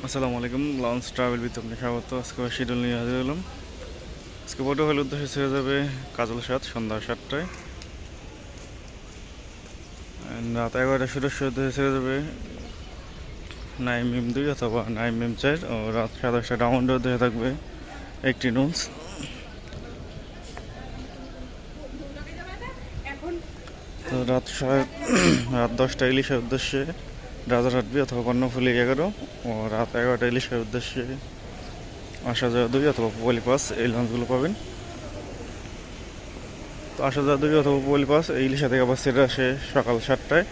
আসসালামু আলাইকুম, launch travel বিথ আপনি স্বাগত। আজকে শিডিউল নিয়ে হাজির হলাম। আজকে বড় হলে উদ্দেশ্যে ছেড়ে যাবে কাজল সাত সন্ধ্যা 7টায়, রাত 11টায় সুরস্য উদ্দেশ্যে ছেড়ে যাবে নাইম এম 2 অথবা নাইম এম 4 ও রাত 10:30টায় ডায়মন্ডের উদ্দেশ্যে থাকবে একটি নুনস। তো রাত 10টায় ইলিশের উদ্দেশ্যে রাজারহাট বি অথবা কর্ণফুলি 11 ও রাত 11টায় ইলিশের উদ্দেশ্যে আসা যাওয়া 2 অথবা পুয়ালি পাস, এই লঞ্চগুলো পাবেন। তো আসা যাওয়া 2 অথবা পুয়ালি পাস এই ইলিশা থেকে আবার ছেড়ে আসে সকাল 7টায়।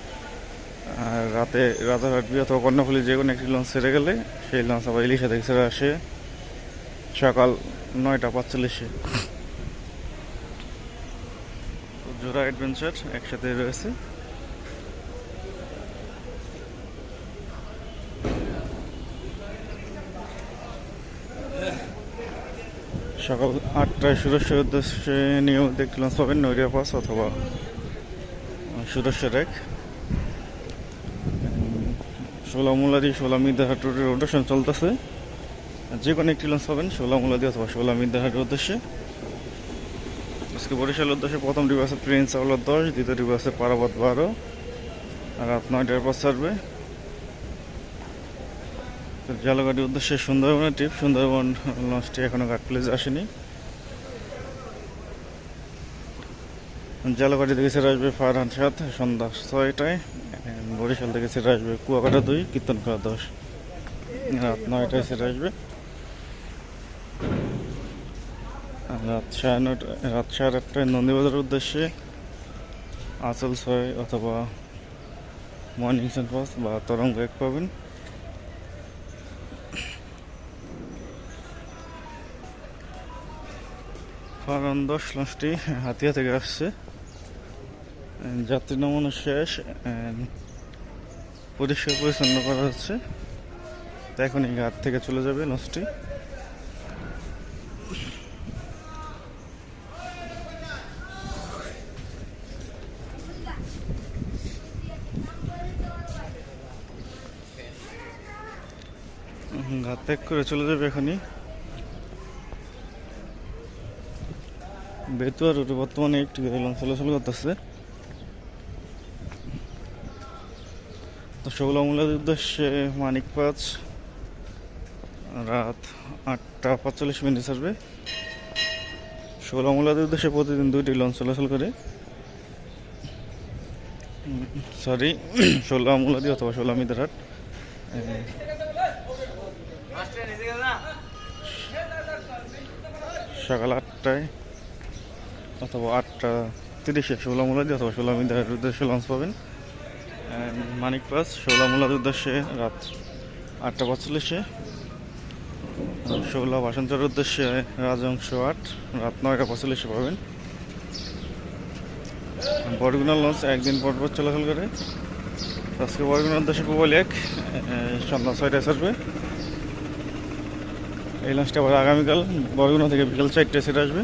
আর রাতে রাজারহাট বি অথবা কর্ণফুলি যে কোনো একটি লঞ্চ ছেড়ে গেলে সেই লঞ্চ আবার ইলিশা থেকে ছেড়ে আসে সকাল 9:45-এ। তো জোড়া অ্যাডভেঞ্চার একসাথে রয়েছে। সকাল 8টায় সুরেশ্বর উদ্দেশ্যে নিয়মিত একটি লঞ্চ পাবেন নৈরিয়া পাস অথবা সুরেশ্বর এক। ষোলামুলাদি ষোলামিদাহাট রোডের রোটেশন চলতেছে, যে কোনো একটি লঞ্চ পাবেন ষোলামুলাদি অথবা ষোলামিদাহাটের উদ্দেশ্যে। আজকে বরিশালের উদ্দেশ্যে প্রথম ডিবা আছে প্রিন্স আওলার 10, দ্বিতীয় ডিবা আছে পারাবত 12, আর রাত 9টার পর ছাড়বে। জালগাড়ির উদ্দেশ্যে সুন্দরবনের ট্রিপ, সুন্দরবন লঞ্চটি এখনও ঘাট প্লেসে আসেনি। জালগাড়ি থেকে ছেড়ে আসবে ফারহান 7 সন্ধ্যা 6টায়, বরিশাল থেকে ছেড়ে আসবে কুয়াকাটা 2, কীর্তনখোলা 10 রাত 9টায় ছেড়ে আসবে। রাত 8:30টায় নন্দীবাজারের উদ্দেশ্যে আঁচল 6 অথবা মর্নিং সানপাস বা তরঙ্গ 1 পাবেন। ফারহান 10 লঞ্চটি হাতিয়া থেকে আসছে, যাত্রী নমুনা শেষ, পরিষ্কার পরিচ্ছন্ন করা হচ্ছে। তো এখন এই ঘাট থেকে চলে যাবে লঞ্চটি। ঘাট ত্যাগ করে চলে যাবে এখনই বেতুয়া রুটে। বর্তমানে একটি লঞ্চ চলাচল করতেছে। তো ষোলামুলার উদ্দেশ্যে মানিক 5 রাত 8:45 ছাড়বে। ষোলামুলার উদ্দেশ্যে প্রতিদিন 2টি লঞ্চ চলাচল করে, সরি ষোলামুলাদি অথবা ষোলামিদারহাট। সকাল 8টায় অথবা 8:30-এ ষোলামুলাদি অথবা ষোলামিদারহাটের উদ্দেশ্যে লঞ্চ পাবেন। মানিক পাস ষোলামুলার উদ্দেশ্যে রাত 8:45-এ, ষোলা ভাষান্তরের উদ্দেশ্যে রাজংশ 8 রাত 9:45-এ পাবেন। বরগুনা লঞ্চ একদিন পর পর চলাচল করে। আজকে বরগুনার উদ্দেশ্যে পুবালি 1 সন্ধ্যা 6টায় ছাড়বে। এই লঞ্চটা আবার আগামীকাল বরগুনা থেকে বিকাল 4টায় ছেড়ে আসবে।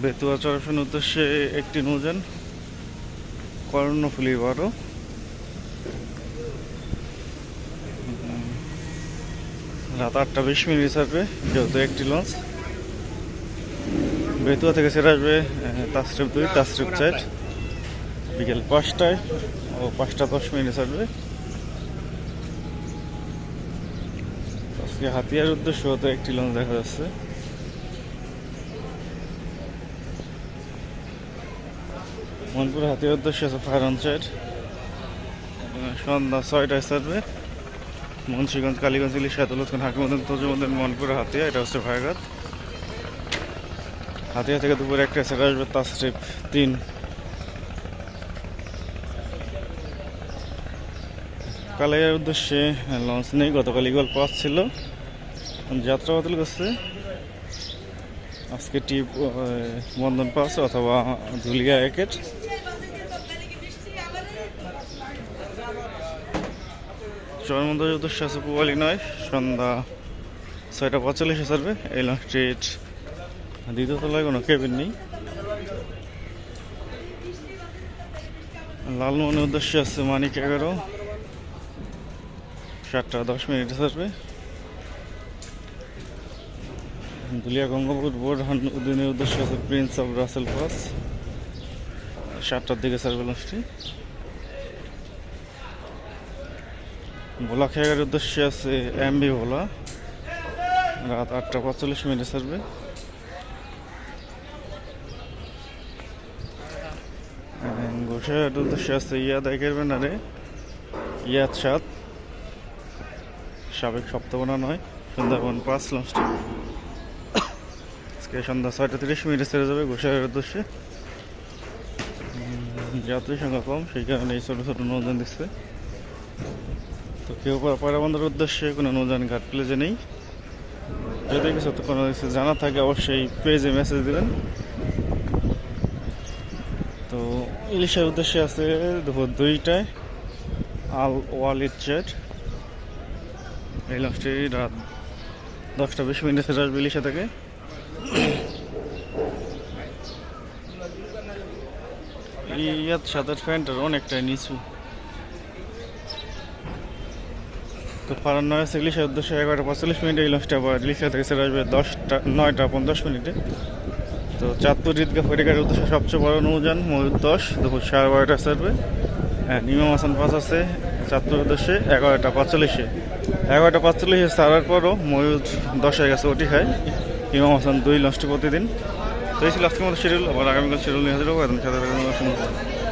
বেতুয়া চরফের উদ্দেশ্যে একটি নৌযান কর্ণফুলি 12 রাত 8:20 ছাড়বে, যেহেতু একটি লঞ্চ। বেতুয়া থেকে ছেড়ে আসবে তাসরিফ 2 তাসরিফ 4 বিকেল 5টায় ও 5:10 ছাড়বে। আজকে হাতিয়ার উদ্দেশ্য হতে একটি লঞ্চ দেখা যাচ্ছে। মনপুর হাতিয়ার উদ্দেশ্যে আছে ফারহান 4 সন্ধ্যা 6টায় ছাড়বে। মুন্সিগঞ্জ কালীগঞ্জ ইলিশা দৌলতখান হাকিমুদ্দিন তজুমুদ্দিন মনপুর হাতিয়া, এটা হচ্ছে ভাইঘাট। হাতিয়া থেকে দুপুর 1টায় ছেড়ে আসবে তাসরিফ 3। কালাইয়ার উদ্দেশ্যে লঞ্চ নেই, গতকাল ইগল পাস ছিল, যাত্রা বাতিল করছে। আজকে টিপ বন্ধন পাস অথবা ধুলিয়া 1-এর। চরমন্দার উদ্দেশ্যে আছে পুবালি 9 সন্ধ্যা 6:45 ছাড়বে। এই লঞ্চটির দ্বিতীয় তলায় কোনো কেবিন নেই। লালমোহনের উদ্দেশ্যে আছে মানিক 11, 7:10 ছাড়বে। দুলিয়া গঙ্গাপুর বোরহান উদ্দিনের উদ্দেশ্যে আছে প্রিন্স অফ রাসেল পাস, 7টার দিকে ছাড়বে লঞ্চটি। ভোলা খেয়াঘাটের উদ্দেশ্যে আছে এমবি ভোলা, রাত 8:45 ছাড়বে। গোসাইঘাটের উদ্দেশ্যে আছে ইয়াদ একের ব্যানারে ইয়াদ 7, সাবেক সপ্তমনা 9, সুন্দরবন 5 লঞ্চটি আজকে সন্ধ্যা 6:30 ছেড়ে যাবে গোসাইঘাটের উদ্দেশ্যে। যাত্রী সংখ্যা কম, সেই কারণে এই ছোটো ছোটো নৌযান দিচ্ছে। তো কেউ পায়রাবন্দরের উদ্দেশ্যে কোনো নৌযান ঘাট প্লেজে নেই। যদি কিছু তো কোনো কিছু জানা থাকে অবশ্যই পেজে মেসেজ দেবেন। তো ইলিশের উদ্দেশ্যে আছে দুপুর 2টায় আল ওয়ালিদ জেট, এই লঞ্চটি রাত 10:20 ছেড়ে আসবে ইলিশা থেকে। ইয়াদ 7-এর ফ্যানটার অনেকটাই নিচু। তো পারান্না আছে ইলিশের উদ্দেশ্যে 11:45 এই লঞ্চটা আবার ইলিশা থেকে ছেড়ে আসবে 9:50। তো চাঁদপুর ঈদগাহ ফেরিঘাটের উদ্দেশ্যে সবচেয়ে বড় নৌযান ময়ূর 10 দুপুর 12:30 ছাড়বে। হ্যাঁ, ইমাম হাসান 5 আছে চাঁদপুর উদ্দেশ্যে 11:45। 11:45 ছাড়ার পরও ময়ূর 10 হয়ে গেছে, ওটি খায় ইমাম হাসান 2 লঞ্চটি প্রতিদিন। তো এই ছিল আজকের মতো শিডিউল, আবার আগামীকাল শিডিউল নিয়ে হাজির হবো। এখন সাথে